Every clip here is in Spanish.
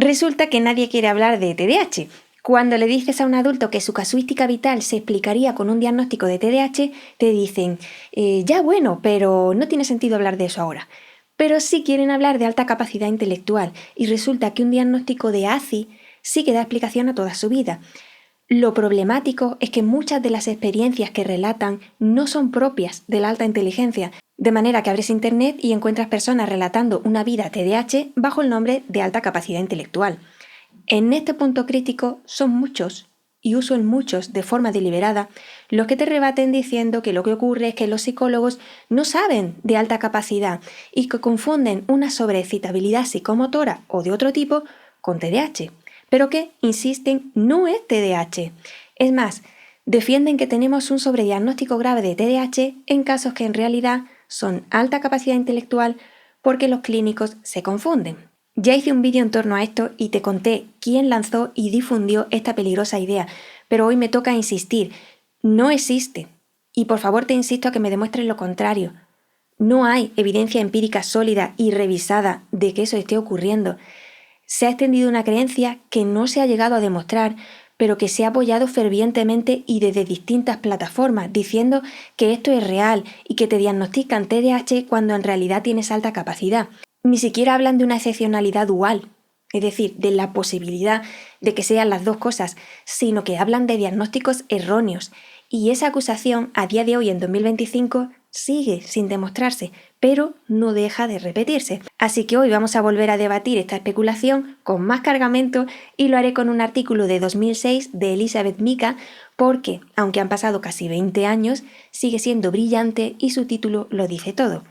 Resulta que nadie quiere hablar de TDAH. Cuando le dices a un adulto que su casuística vital se explicaría con un diagnóstico de TDAH, te dicen, ya bueno, pero no tiene sentido hablar de eso ahora. Pero sí quieren hablar de alta capacidad intelectual y resulta que un diagnóstico de ACI sí que da explicación a toda su vida. Lo problemático es que muchas de las experiencias que relatan no son propias de la alta inteligencia, de manera que abres internet y encuentras personas relatando una vida TDAH bajo el nombre de alta capacidad intelectual. En este punto crítico son muchos, y uso el muchos de forma deliberada, los que te rebaten diciendo que lo que ocurre es que los psicólogos no saben de alta capacidad y que confunden una sobreexcitabilidad psicomotora o de otro tipo con TDAH, pero que, insisten, no es TDAH. Es más, defienden que tenemos un sobrediagnóstico grave de TDAH en casos que en realidad son alta capacidad intelectual porque los clínicos se confunden. Ya hice un vídeo en torno a esto y te conté quién lanzó y difundió esta peligrosa idea, pero hoy me toca insistir, no existe. Y por favor te insisto a que me demuestres lo contrario. No hay evidencia empírica sólida y revisada de que eso esté ocurriendo. Se ha extendido una creencia que no se ha llegado a demostrar, pero que se ha apoyado fervientemente y desde distintas plataformas, diciendo que esto es real y que te diagnostican TDAH cuando en realidad tienes alta capacidad. Ni siquiera hablan de una excepcionalidad dual, es decir, de la posibilidad de que sean las dos cosas, sino que hablan de diagnósticos erróneos. Y esa acusación, a día de hoy, en 2025, sigue sin demostrarse, pero no deja de repetirse. Así que hoy vamos a volver a debatir esta especulación con más cargamento y lo haré con un artículo de 2006 de Elizabeth Mika, porque, aunque han pasado casi 20 años, sigue siendo brillante y su título lo dice todo.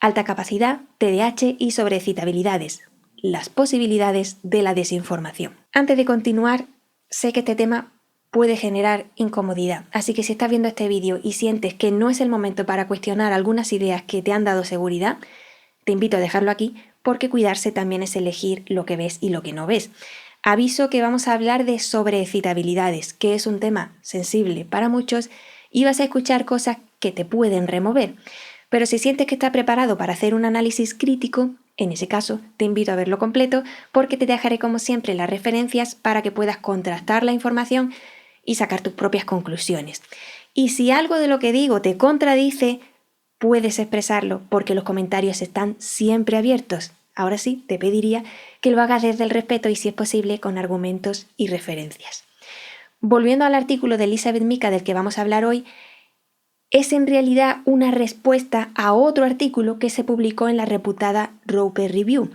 Alta capacidad, TDAH y sobreexcitabilidades. Las posibilidades de la desinformación. Antes de continuar, sé que este tema puede generar incomodidad, así que si estás viendo este vídeo y sientes que no es el momento para cuestionar algunas ideas que te han dado seguridad, te invito a dejarlo aquí porque cuidarse también es elegir lo que ves y lo que no ves. Aviso que vamos a hablar de sobreexcitabilidades, que es un tema sensible para muchos y vas a escuchar cosas que te pueden remover. Pero si sientes que estás preparado para hacer un análisis crítico, en ese caso te invito a verlo completo porque te dejaré como siempre las referencias para que puedas contrastar la información y sacar tus propias conclusiones. Y si algo de lo que digo te contradice, puedes expresarlo porque los comentarios están siempre abiertos. Ahora sí, te pediría que lo hagas desde el respeto y si es posible con argumentos y referencias. Volviendo al artículo de Elizabeth Mika del que vamos a hablar hoy, es en realidad una respuesta a otro artículo que se publicó en la reputada Roper Review.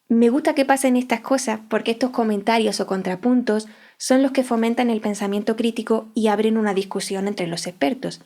Me gusta que pasen estas cosas porque estos comentarios o contrapuntos son los que fomentan el pensamiento crítico y abren una discusión entre los expertos.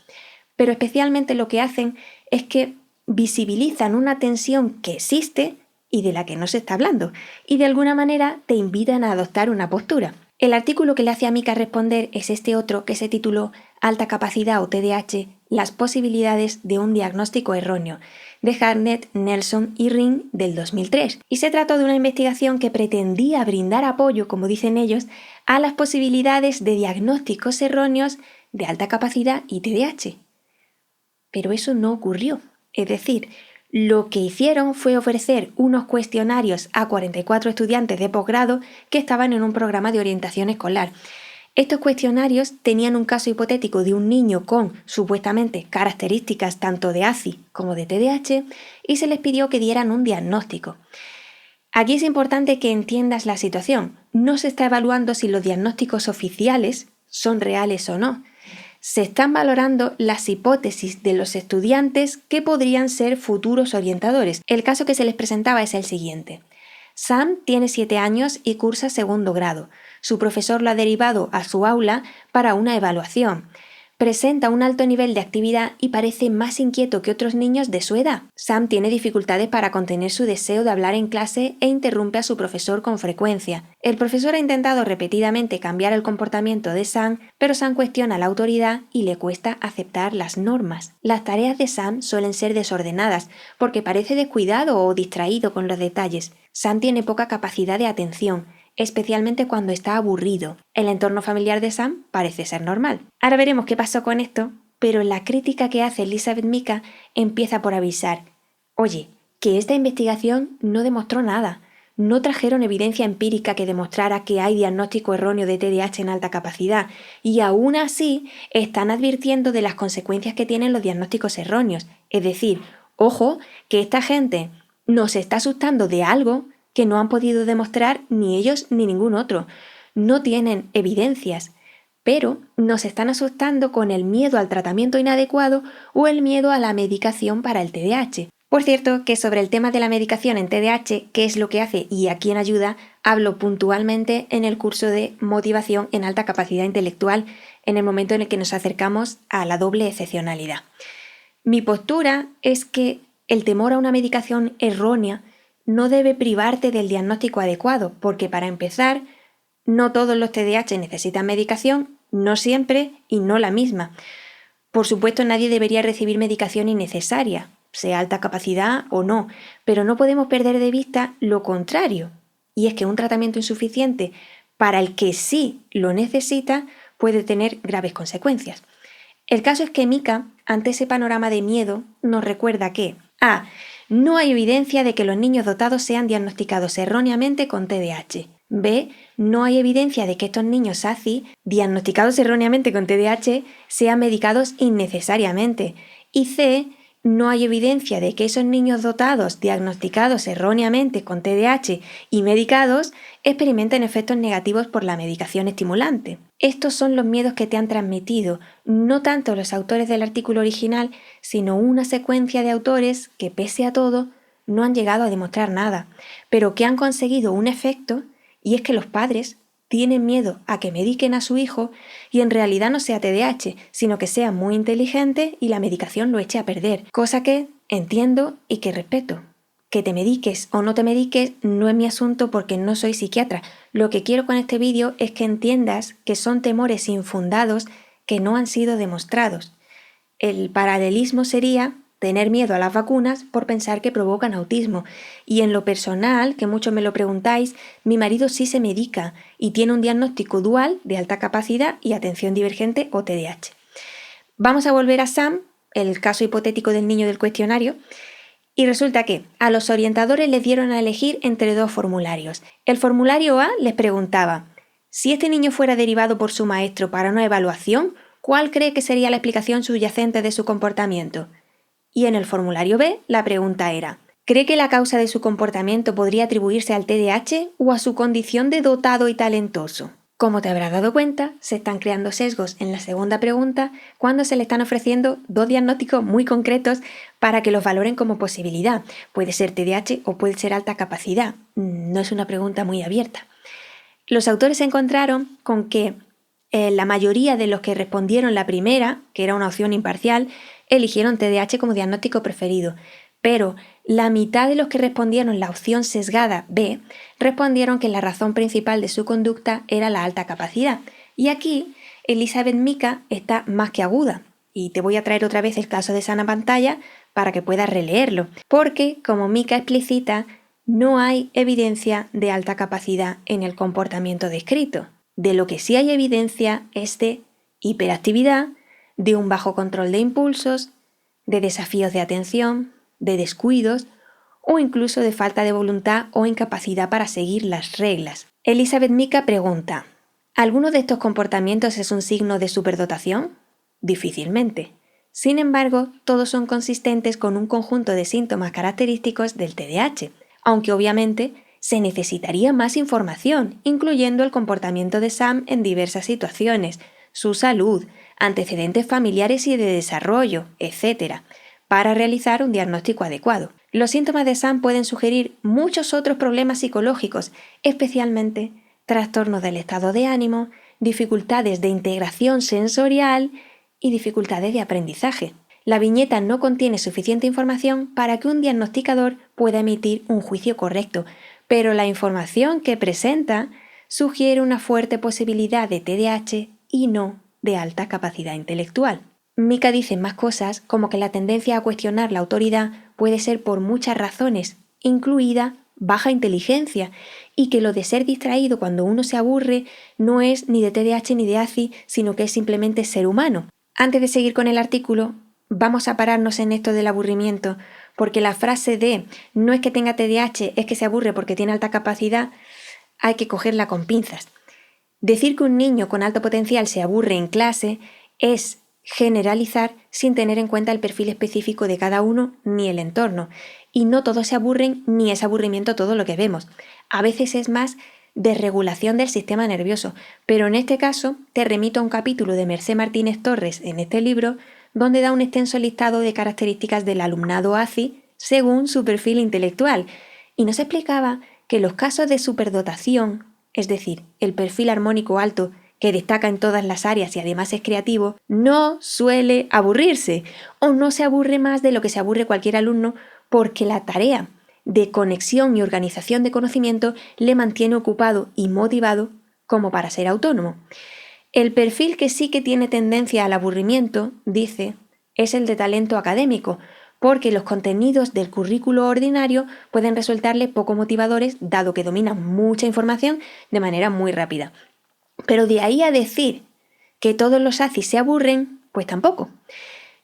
Pero especialmente lo que hacen es que visibilizan una tensión que existe y de la que no se está hablando, y de alguna manera te invitan a adoptar una postura. El artículo que le hace a Mika responder es este otro que se tituló Alta capacidad o TDAH, las posibilidades de un diagnóstico erróneo, de Hartnett, Nelson y Ring del 2003. Y se trató de una investigación que pretendía brindar apoyo, como dicen ellos, a las posibilidades de diagnósticos erróneos de alta capacidad y TDAH. Pero eso no ocurrió. Es decir, lo que hicieron fue ofrecer unos cuestionarios a 44 estudiantes de posgrado que estaban en un programa de orientación escolar. Estos cuestionarios tenían un caso hipotético de un niño con, supuestamente, características tanto de ACI como de TDAH y se les pidió que dieran un diagnóstico. Aquí es importante que entiendas la situación. No se está evaluando si los diagnósticos oficiales son reales o no. Se están valorando las hipótesis de los estudiantes que podrían ser futuros orientadores. El caso que se les presentaba es el siguiente. Sam tiene 7 años y cursa segundo grado. Su profesor lo ha derivado a su aula para una evaluación. Presenta un alto nivel de actividad y parece más inquieto que otros niños de su edad. Sam tiene dificultades para contener su deseo de hablar en clase e interrumpe a su profesor con frecuencia. El profesor ha intentado repetidamente cambiar el comportamiento de Sam, pero Sam cuestiona la autoridad y le cuesta aceptar las normas. Las tareas de Sam suelen ser desordenadas porque parece descuidado o distraído con los detalles. Sam tiene poca capacidad de atención, especialmente cuando está aburrido. El entorno familiar de Sam parece ser normal. Ahora veremos qué pasó con esto, pero la crítica que hace Elizabeth Mika empieza por avisar: oye, que esta investigación no demostró nada. no trajeron evidencia empírica que demostrara que hay diagnóstico erróneo de TDAH en alta capacidad y aún así están advirtiendo de las consecuencias que tienen los diagnósticos erróneos. Es decir, ojo, que esta gente nos está asustando de algo que no han podido demostrar ni ellos ni ningún otro. No tienen evidencias, pero nos están asustando con el miedo al tratamiento inadecuado o el miedo a la medicación para el TDAH. Por cierto, que sobre el tema de la medicación en TDAH, qué es lo que hace y a quién ayuda, hablo puntualmente en el curso de motivación en alta capacidad intelectual en el momento en el que nos acercamos a la doble excepcionalidad. Mi postura es que el temor a una medicación errónea no debe privarte del diagnóstico adecuado, porque para empezar, no todos los TDAH necesitan medicación, no siempre y no la misma. Por supuesto, nadie debería recibir medicación innecesaria, sea alta capacidad o no, pero no podemos perder de vista lo contrario, y es que un tratamiento insuficiente para el que sí lo necesita puede tener graves consecuencias. El caso es que Mika, ante ese panorama de miedo, nos recuerda que A. No hay evidencia de que los niños dotados sean diagnosticados erróneamente con TDAH. B. No hay evidencia de que estos niños SACI, diagnosticados erróneamente con TDAH, sean medicados innecesariamente. Y C. No hay evidencia de que esos niños dotados, diagnosticados erróneamente con TDAH y medicados, experimenten efectos negativos por la medicación estimulante. Estos son los miedos que te han transmitido, no tanto los autores del artículo original, sino una secuencia de autores que, pese a todo, no han llegado a demostrar nada, pero que han conseguido un efecto, y es que los padres tienen miedo a que mediquen a su hijo y en realidad no sea TDAH, sino que sea muy inteligente y la medicación lo eche a perder, cosa que entiendo y que respeto. Que te mediques o no te mediques no es mi asunto porque no soy psiquiatra. Lo que quiero con este vídeo es que entiendas que son temores infundados que no han sido demostrados. El paralelismo sería tener miedo a las vacunas por pensar que provocan autismo. Y en lo personal, que muchos me lo preguntáis, mi marido sí se medica y tiene un diagnóstico dual de alta capacidad y atención divergente o TDAH. Vamos a volver a Sam, el caso hipotético del niño del cuestionario, y resulta que a los orientadores les dieron a elegir entre dos formularios. El formulario A les preguntaba, si este niño fuera derivado por su maestro para una evaluación, ¿cuál cree que sería la explicación subyacente de su comportamiento? Y en el formulario B, la pregunta era, ¿cree que la causa de su comportamiento podría atribuirse al TDAH o a su condición de dotado y talentoso? Como te habrás dado cuenta, se están creando sesgos en la segunda pregunta cuando se le están ofreciendo dos diagnósticos muy concretos para que los valoren como posibilidad. Puede ser TDAH o puede ser alta capacidad. No es una pregunta muy abierta. Los autores se encontraron con que la mayoría de los que respondieron la primera, que era una opción imparcial, eligieron TDAH como diagnóstico preferido, pero la mitad de los que respondieron la opción sesgada B respondieron que la razón principal de su conducta era la alta capacidad. Y aquí Elizabeth Mika está más que aguda. Y te voy a traer otra vez el caso de Sana pantalla para que puedas releerlo. Porque, como Mika explicita, no hay evidencia de alta capacidad en el comportamiento descrito. De lo que sí hay evidencia es de hiperactividad, de un bajo control de impulsos, de desafíos de atención, de descuidos o incluso de falta de voluntad o incapacidad para seguir las reglas. Elizabeth Mika pregunta, ¿alguno de estos comportamientos es un signo de superdotación? Difícilmente. Sin embargo, todos son consistentes con un conjunto de síntomas característicos del TDAH, aunque obviamente se necesitaría más información, incluyendo el comportamiento de Sam en diversas situaciones, su salud, antecedentes familiares y de desarrollo, etc., para realizar un diagnóstico adecuado. Los síntomas de Sam pueden sugerir muchos otros problemas psicológicos, especialmente trastornos del estado de ánimo, dificultades de integración sensorial y dificultades de aprendizaje. La viñeta no contiene suficiente información para que un diagnosticador pueda emitir un juicio correcto, pero la información que presenta sugiere una fuerte posibilidad de TDAH y no de alta capacidad intelectual. Mika dice más cosas como que la tendencia a cuestionar la autoridad puede ser por muchas razones, incluida baja inteligencia, y que lo de ser distraído cuando uno se aburre no es ni de TDAH ni de ACI, sino que es simplemente ser humano. Antes de seguir con el artículo, vamos a pararnos en esto del aburrimiento, porque la frase de no es que tenga TDAH, es que se aburre porque tiene alta capacidad, hay que cogerla con pinzas. Decir que un niño con alto potencial se aburre en clase es generalizar sin tener en cuenta el perfil específico de cada uno ni el entorno. Y no todos se aburren ni es aburrimiento todo lo que vemos. A veces es más desregulación del sistema nervioso, pero en este caso te remito a un capítulo de Mercé Martínez Torres en este libro donde da un extenso listado de características del alumnado ACI según su perfil intelectual. Y nos explicaba que los casos de superdotación, es decir, el perfil armónico alto que destaca en todas las áreas y además es creativo, no suele aburrirse o no se aburre más de lo que se aburre cualquier alumno porque la tarea de conexión y organización de conocimiento le mantiene ocupado y motivado como para ser autónomo. El perfil que sí que tiene tendencia al aburrimiento, dice, es el de talento académico, porque los contenidos del currículo ordinario pueden resultarle poco motivadores dado que dominan mucha información de manera muy rápida. Pero de ahí a decir que todos los ACIs se aburren, pues tampoco.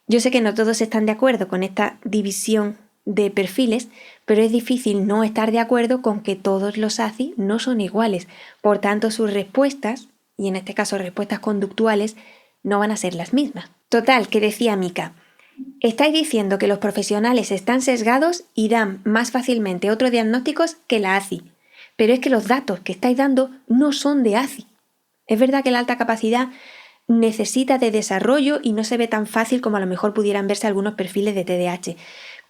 Yo sé que no todos están de acuerdo con esta división de perfiles, pero es difícil no estar de acuerdo con que todos los ACI no son iguales. Por tanto, sus respuestas, y en este caso respuestas conductuales, no van a ser las mismas. Total, que decía Mika, estáis diciendo que los profesionales están sesgados y dan más fácilmente otros diagnósticos que la ACI, pero es que los datos que estáis dando no son de ACI. Es verdad que la alta capacidad necesita de desarrollo y no se ve tan fácil como a lo mejor pudieran verse algunos perfiles de TDAH,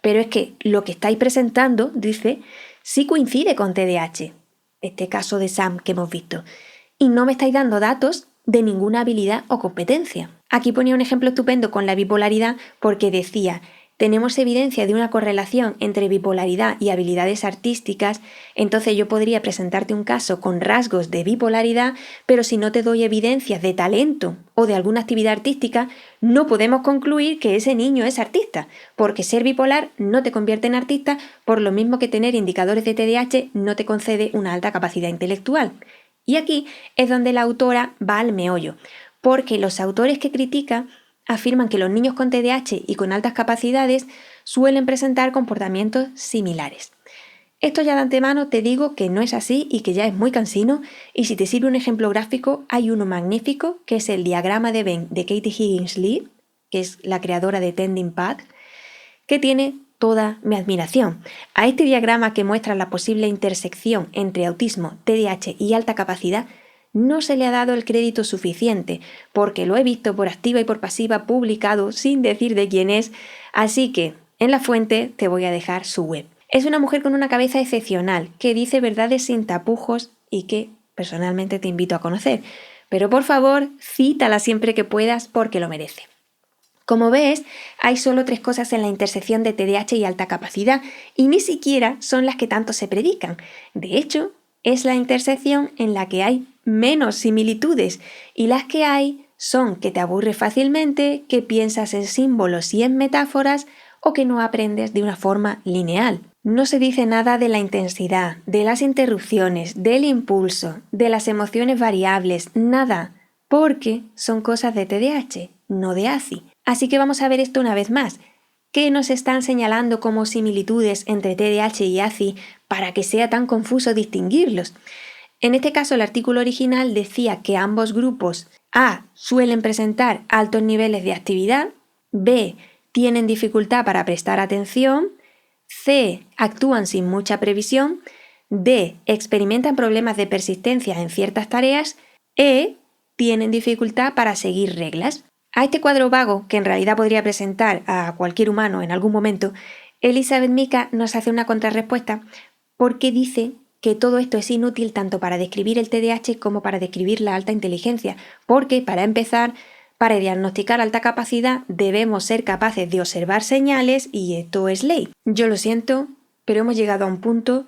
pero es que lo que estáis presentando, dice, sí coincide con TDAH, este caso de Sam que hemos visto, y no me estáis dando datos de ninguna habilidad o competencia. Aquí ponía un ejemplo estupendo con la bipolaridad porque decía, tenemos evidencia de una correlación entre bipolaridad y habilidades artísticas, entonces yo podría presentarte un caso con rasgos de bipolaridad, pero si no te doy evidencias de talento o de alguna actividad artística, no podemos concluir que ese niño es artista, porque ser bipolar no te convierte en artista, por lo mismo que tener indicadores de TDAH no te concede una alta capacidad intelectual. Y aquí es donde la autora va al meollo, porque los autores que critica afirman que los niños con TDAH y con altas capacidades suelen presentar comportamientos similares. Esto ya de antemano te digo que no es así y que ya es muy cansino, y si te sirve un ejemplo gráfico, hay uno magnífico que es el diagrama de Venn de Katie Higgins Lee, que es la creadora de Tending Path, que tiene toda mi admiración. A este diagrama que muestra la posible intersección entre autismo, TDAH y alta capacidad, no se le ha dado el crédito suficiente, porque lo he visto por activa y por pasiva publicado sin decir de quién es, así que en la fuente te voy a dejar su web. Es una mujer con una cabeza excepcional, que dice verdades sin tapujos y que personalmente te invito a conocer, pero por favor cítala siempre que puedas porque lo merece. Como ves, hay solo 3 cosas en la intersección de TDAH y alta capacidad, y ni siquiera son las que tanto se predican. De hecho, es la intersección en la que hay menos similitudes, y las que hay son que te aburres fácilmente, que piensas en símbolos y en metáforas, o que no aprendes de una forma lineal. No se dice nada de la intensidad, de las interrupciones, del impulso, de las emociones variables, nada, porque son cosas de TDAH, no de ACI. Así que vamos a ver esto una vez más. ¿Qué nos están señalando como similitudes entre TDAH y ACI para que sea tan confuso distinguirlos? En este caso, el artículo original decía que ambos grupos A suelen presentar altos niveles de actividad, B tienen dificultad para prestar atención, C actúan sin mucha previsión, D experimentan problemas de persistencia en ciertas tareas, E tienen dificultad para seguir reglas. A este cuadro vago, que en realidad podría presentar a cualquier humano en algún momento, Elizabeth Mika nos hace una contrarrespuesta porque dice que todo esto es inútil tanto para describir el TDAH como para describir la alta inteligencia, porque, para empezar, para diagnosticar alta capacidad debemos ser capaces de observar señales y esto es ley. Yo lo siento, pero hemos llegado a un punto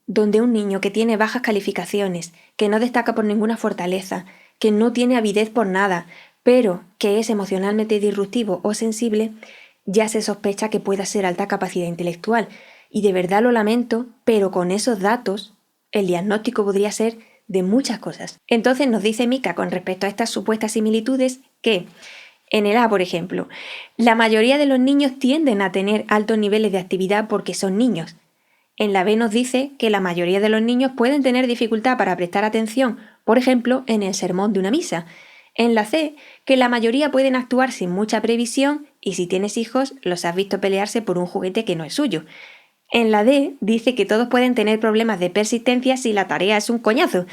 donde un niño que tiene bajas calificaciones, que no destaca por ninguna fortaleza, que no tiene avidez por nada, pero que es emocionalmente disruptivo o sensible, ya se sospecha que pueda ser alta capacidad intelectual. Y de verdad lo lamento, pero con esos datos el diagnóstico podría ser de muchas cosas. Entonces nos dice Mika con respecto a estas supuestas similitudes que En el A, por ejemplo, la mayoría de los niños tienden a tener altos niveles de actividad porque son niños. En la B nos dice que la mayoría de los niños pueden tener dificultad para prestar atención, por ejemplo, en el sermón de una misa. En la C, que la mayoría pueden actuar sin mucha previsión y si tienes hijos los has visto pelearse por un juguete que no es suyo. En la D dice que todos pueden tener problemas de persistencia si la tarea es un coñazo.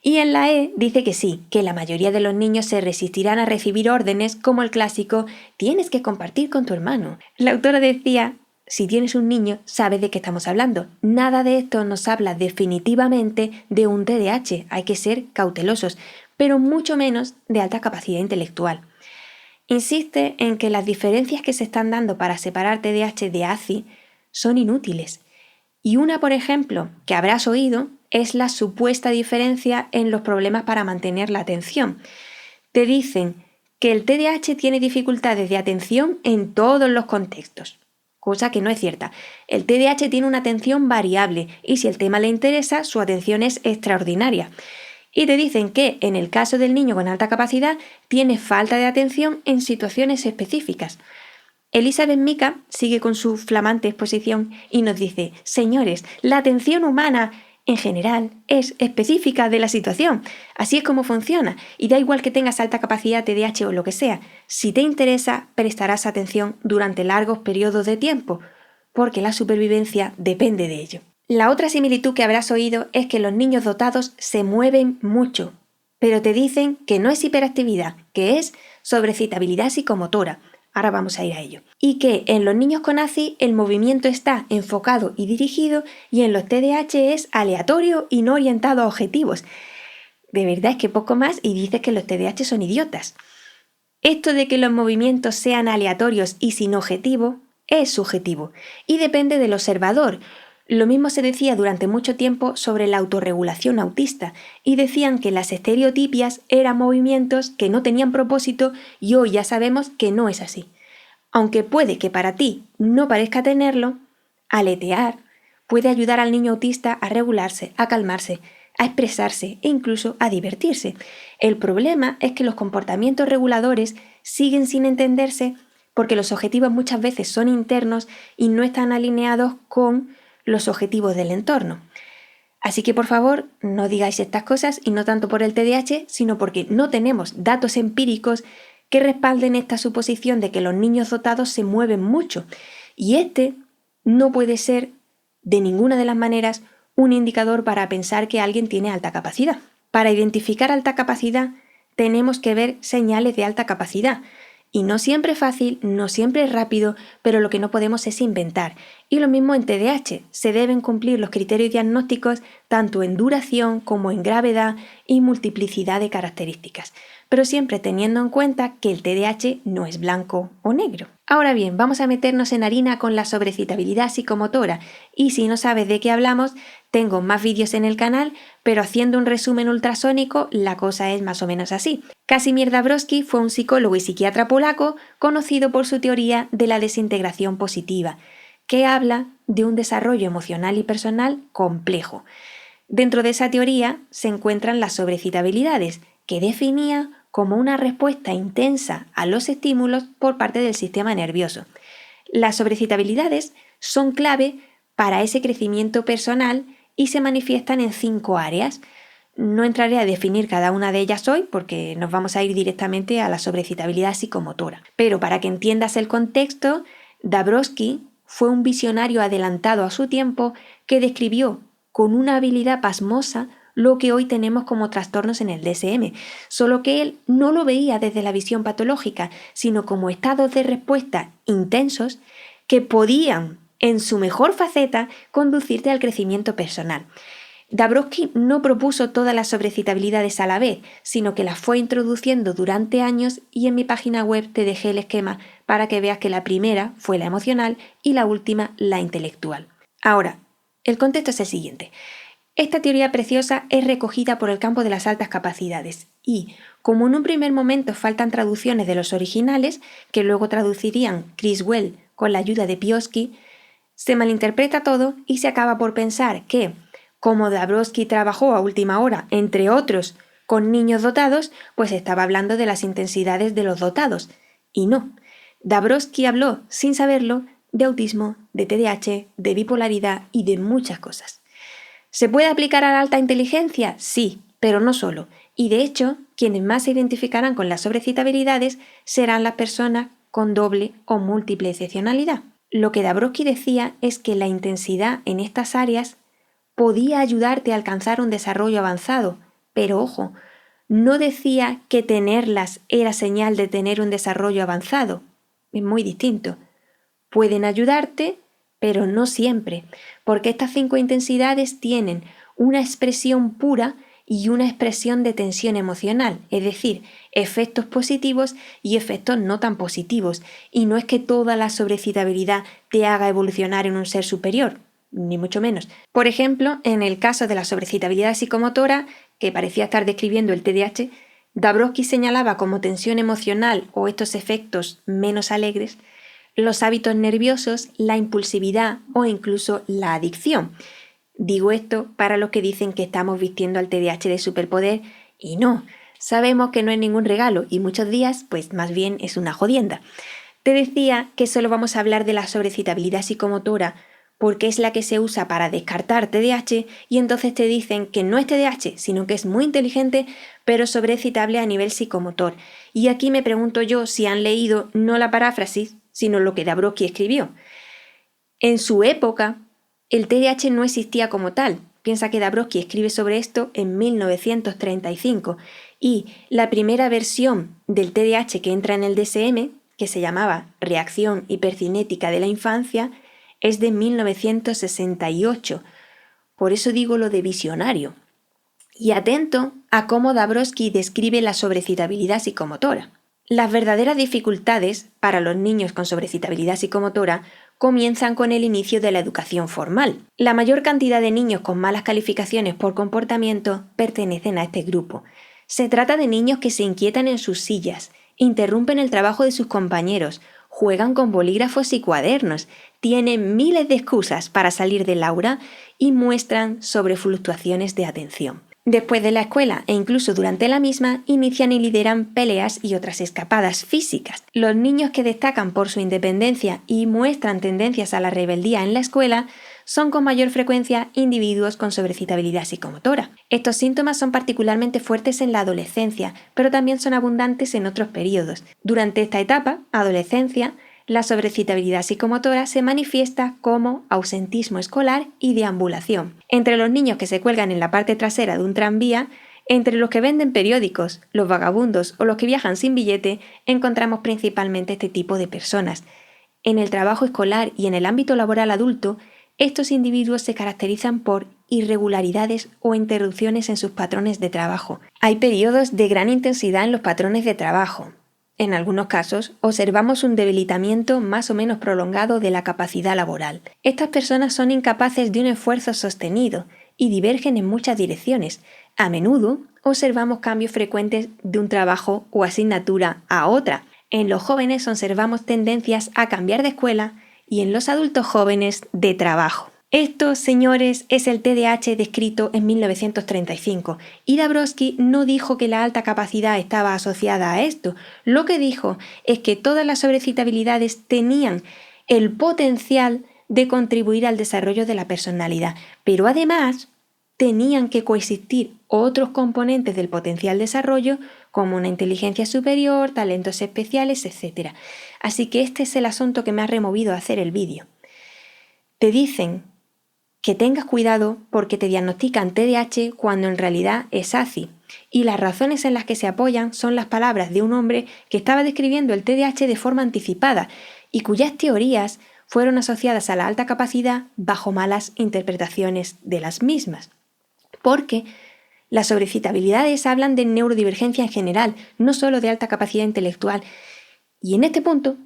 Y en la E dice que sí, que la mayoría de los niños se resistirán a recibir órdenes como el clásico «tienes que compartir con tu hermano». La autora decía, si tienes un niño, sabes de qué estamos hablando. Nada de esto nos habla definitivamente de un TDAH, hay que ser cautelosos, pero mucho menos de alta capacidad intelectual. Insiste en que las diferencias que se están dando para separar TDAH de ACI son inútiles. Y una, por ejemplo, que habrás oído, es la supuesta diferencia en los problemas para mantener la atención. Te dicen que el TDAH tiene dificultades de atención en todos los contextos, cosa que no es cierta. El TDAH tiene una atención variable y si el tema le interesa, su atención es extraordinaria. Y te dicen que en el caso del niño con alta capacidad tiene falta de atención en situaciones específicas. Elizabeth Mica sigue con su flamante exposición y nos dice, señores, la atención humana en general es específica de la situación. Así es como funciona y da igual que tengas alta capacidad, TDAH o lo que sea. Si te interesa, prestarás atención durante largos periodos de tiempo, porque la supervivencia depende de ello. La otra similitud que habrás oído es que los niños dotados se mueven mucho, pero te dicen que no es hiperactividad, que es sobrecitabilidad psicomotora. Ahora vamos a ir a ello. Y que en los niños con ACI el movimiento está enfocado y dirigido y en los TDAH es aleatorio y no orientado a objetivos. De verdad es que poco más y dices que los TDAH son idiotas. Esto de que los movimientos sean aleatorios y sin objetivo es subjetivo y depende del observador. Lo mismo se decía durante mucho tiempo sobre la autorregulación autista y decían que las estereotipias eran movimientos que no tenían propósito y hoy ya sabemos que no es así. Aunque puede que para ti no parezca tenerlo, aletear puede ayudar al niño autista a regularse, a calmarse, a expresarse e incluso a divertirse. El problema es que los comportamientos reguladores siguen sin entenderse porque los objetivos muchas veces son internos y no están alineados con los objetivos del entorno. Así que por favor no digáis estas cosas y no tanto por el TDAH, sino porque no tenemos datos empíricos que respalden esta suposición de que los niños dotados se mueven mucho. Y este no puede ser de ninguna de las maneras un indicador para pensar que alguien tiene alta capacidad. Para identificar alta capacidad tenemos que ver señales de alta capacidad. Y no siempre es fácil, no siempre es rápido, pero lo que no podemos es inventar. Y lo mismo en TDAH, se deben cumplir los criterios diagnósticos tanto en duración como en gravedad y multiplicidad de características, pero siempre teniendo en cuenta que el TDAH no es blanco o negro. Ahora bien, vamos a meternos en harina con la sobrecitabilidad psicomotora y si no sabes de qué hablamos, tengo más vídeos en el canal, pero haciendo un resumen ultrasónico, la cosa es más o menos así. Casimir Dabrowski fue un psicólogo y psiquiatra polaco conocido por su teoría de la desintegración positiva, que habla de un desarrollo emocional y personal complejo. Dentro de esa teoría se encuentran las sobrecitabilidades, que definía como una respuesta intensa a los estímulos por parte del sistema nervioso. Las sobrecitabilidades son clave para ese crecimiento personal y se manifiestan en 5 áreas. No entraré a definir cada una de ellas hoy porque nos vamos a ir directamente a la sobrecitabilidad psicomotora. Pero para que entiendas el contexto, Dabrowski fue un visionario adelantado a su tiempo que describió con una habilidad pasmosa lo que hoy tenemos como trastornos en el DSM, solo que él no lo veía desde la visión patológica, sino como estados de respuesta intensos que podían, en su mejor faceta, conducirte al crecimiento personal. Dabrowski no propuso todas las sobrecitabilidades a la vez, sino que las fue introduciendo durante años y en mi página web te dejé el esquema para que veas que la primera fue la emocional y la última la intelectual. Ahora, el contexto es el siguiente. Esta teoría preciosa es recogida por el campo de las altas capacidades y, como en un primer momento faltan traducciones de los originales, que luego traducirían Criswell con la ayuda de Piosky, se malinterpreta todo y se acaba por pensar que, como Dabrowski trabajó a última hora, entre otros, con niños dotados, pues estaba hablando de las intensidades de los dotados, Y no, Dabrowski habló, sin saberlo, de autismo, de TDAH, de bipolaridad y de muchas cosas. ¿Se puede aplicar a la alta inteligencia? Sí, pero no solo. Y de hecho, quienes más se identificarán con las sobrecitabilidades serán las personas con doble o múltiple excepcionalidad. Lo que Dabrowski decía es que la intensidad en estas áreas podía ayudarte a alcanzar un desarrollo avanzado, pero ojo, no decía que tenerlas era señal de tener un desarrollo avanzado. Es muy distinto. Pueden ayudarte, pero no siempre, porque estas 5 intensidades tienen una expresión pura y una expresión de tensión emocional, es decir, efectos positivos y efectos no tan positivos, y no es que toda la sobrecitabilidad te haga evolucionar en un ser superior, ni mucho menos. Por ejemplo, en el caso de la sobrecitabilidad psicomotora, que parecía estar describiendo el TDAH, Dabrowski señalaba como tensión emocional o estos efectos menos alegres los hábitos nerviosos, la impulsividad o incluso la adicción. Digo esto para los que dicen que estamos vistiendo al TDAH de superpoder y no, sabemos que no es ningún regalo y muchos días pues más bien es una jodienda. Te decía que solo vamos a hablar de la sobrecitabilidad psicomotora porque es la que se usa para descartar TDAH y entonces te dicen que no es TDAH, sino que es muy inteligente pero sobrecitable a nivel psicomotor. Y aquí me pregunto yo si han leído no la paráfrasis, sino lo que Dabrowski escribió. En su época, el TDAH no existía como tal. Piensa que Dabrowski escribe sobre esto en 1935 y la primera versión del TDAH que entra en el DSM, que se llamaba Reacción Hipercinética de la Infancia, es de 1968. Por eso digo lo de visionario. Y atento a cómo Dabrowski describe la sobrecitabilidad psicomotora. Las verdaderas dificultades para los niños con sobrecitabilidad psicomotora comienzan con el inicio de la educación formal. La mayor cantidad de niños con malas calificaciones por comportamiento pertenecen a este grupo. Se trata de niños que se inquietan en sus sillas, interrumpen el trabajo de sus compañeros, juegan con bolígrafos y cuadernos, tienen miles de excusas para salir del aula y muestran sobrefluctuaciones de atención. Después de la escuela e incluso durante la misma, inician y lideran peleas y otras escapadas físicas. Los niños que destacan por su independencia y muestran tendencias a la rebeldía en la escuela son con mayor frecuencia individuos con sobrecitabilidad psicomotora. Estos síntomas son particularmente fuertes en la adolescencia, pero también son abundantes en otros periodos. Durante esta etapa, adolescencia, la sobrecitabilidad psicomotora se manifiesta como ausentismo escolar y deambulación. Entre los niños que se cuelgan en la parte trasera de un tranvía, entre los que venden periódicos, los vagabundos o los que viajan sin billete, encontramos principalmente este tipo de personas. En el trabajo escolar y en el ámbito laboral adulto, estos individuos se caracterizan por irregularidades o interrupciones en sus patrones de trabajo. Hay periodos de gran intensidad en los patrones de trabajo. En algunos casos, observamos un debilitamiento más o menos prolongado de la capacidad laboral. Estas personas son incapaces de un esfuerzo sostenido y divergen en muchas direcciones. A menudo, observamos cambios frecuentes de un trabajo o asignatura a otra. En los jóvenes observamos tendencias a cambiar de escuela y en los adultos jóvenes de trabajo. Esto, señores, es el TDAH descrito en 1935 y Dabrowski no dijo que la alta capacidad estaba asociada a esto. Lo que dijo es que todas las sobrecitabilidades tenían el potencial de contribuir al desarrollo de la personalidad, pero además tenían que coexistir otros componentes del potencial desarrollo como una inteligencia superior, talentos especiales, etc. Así que este es el asunto que me ha removido a hacer el vídeo. Te dicen que tengas cuidado porque te diagnostican TDAH cuando en realidad es ACI, y las razones en las que se apoyan son las palabras de un hombre que estaba describiendo el TDAH de forma anticipada y cuyas teorías fueron asociadas a la alta capacidad bajo malas interpretaciones de las mismas. Porque las sobrecitabilidades hablan de neurodivergencia en general, no solo de alta capacidad intelectual, y en este punto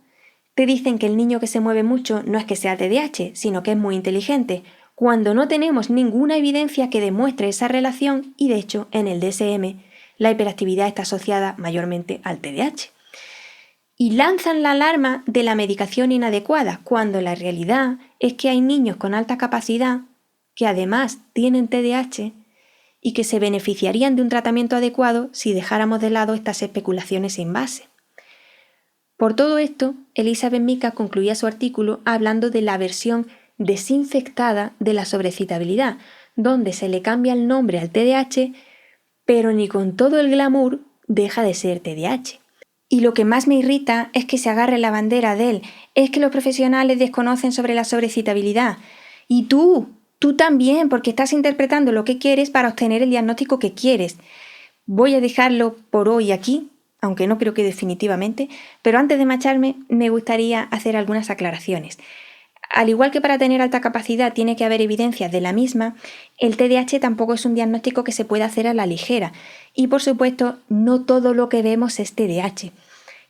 te dicen que el niño que se mueve mucho no es que sea TDAH, sino que es muy inteligente, cuando no tenemos ninguna evidencia que demuestre esa relación y de hecho en el DSM la hiperactividad está asociada mayormente al TDAH. Y lanzan la alarma de la medicación inadecuada, cuando la realidad es que hay niños con alta capacidad que además tienen TDAH y que se beneficiarían de un tratamiento adecuado si dejáramos de lado estas especulaciones sin base. Por todo esto, Elizabeth Mika concluía su artículo hablando de la versión desinfectada de la sobrecitabilidad, donde se le cambia el nombre al TDAH, pero ni con todo el glamour deja de ser TDAH. Y lo que más me irrita es que se agarre la bandera de él. Es que los profesionales desconocen sobre la sobrecitabilidad. Y tú también, porque estás interpretando lo que quieres para obtener el diagnóstico que quieres. Voy a dejarlo por hoy aquí, aunque no creo que definitivamente, pero antes de marcharme me gustaría hacer algunas aclaraciones. Al igual que para tener alta capacidad tiene que haber evidencias de la misma, el TDAH tampoco es un diagnóstico que se pueda hacer a la ligera. Y por supuesto, no todo lo que vemos es TDAH.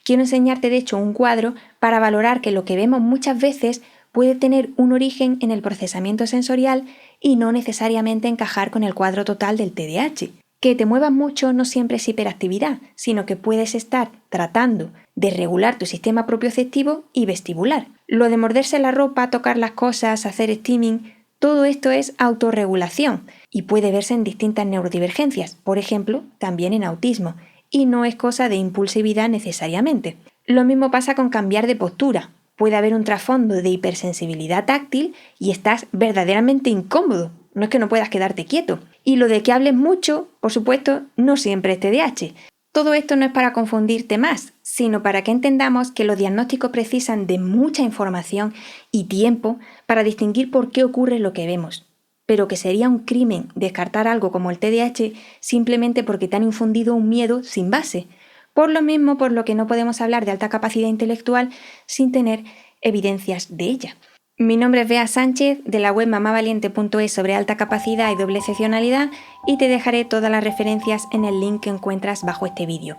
Quiero enseñarte de hecho un cuadro para valorar que lo que vemos muchas veces puede tener un origen en el procesamiento sensorial y no necesariamente encajar con el cuadro total del TDAH. Que te muevas mucho no siempre es hiperactividad, sino que puedes estar tratando de regular tu sistema propioceptivo y vestibular. Lo de morderse la ropa, tocar las cosas, hacer steaming, todo esto es autorregulación y puede verse en distintas neurodivergencias, por ejemplo, también en autismo, y no es cosa de impulsividad necesariamente. Lo mismo pasa con cambiar de postura. Puede haber un trasfondo de hipersensibilidad táctil y estás verdaderamente incómodo. No es que no puedas quedarte quieto. Y lo de que hables mucho, por supuesto, no siempre es TDAH. Todo esto no es para confundirte más, sino para que entendamos que los diagnósticos precisan de mucha información y tiempo para distinguir por qué ocurre lo que vemos. Pero que sería un crimen descartar algo como el TDAH simplemente porque te han infundido un miedo sin base. Por lo mismo, por lo que no podemos hablar de alta capacidad intelectual sin tener evidencias de ella. Mi nombre es Bea Sánchez, de la web mamavaliente.es sobre alta capacidad y doble excepcionalidad, y te dejaré todas las referencias en el link que encuentras bajo este vídeo.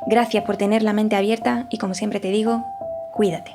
Gracias por tener la mente abierta y, como siempre te digo, cuídate.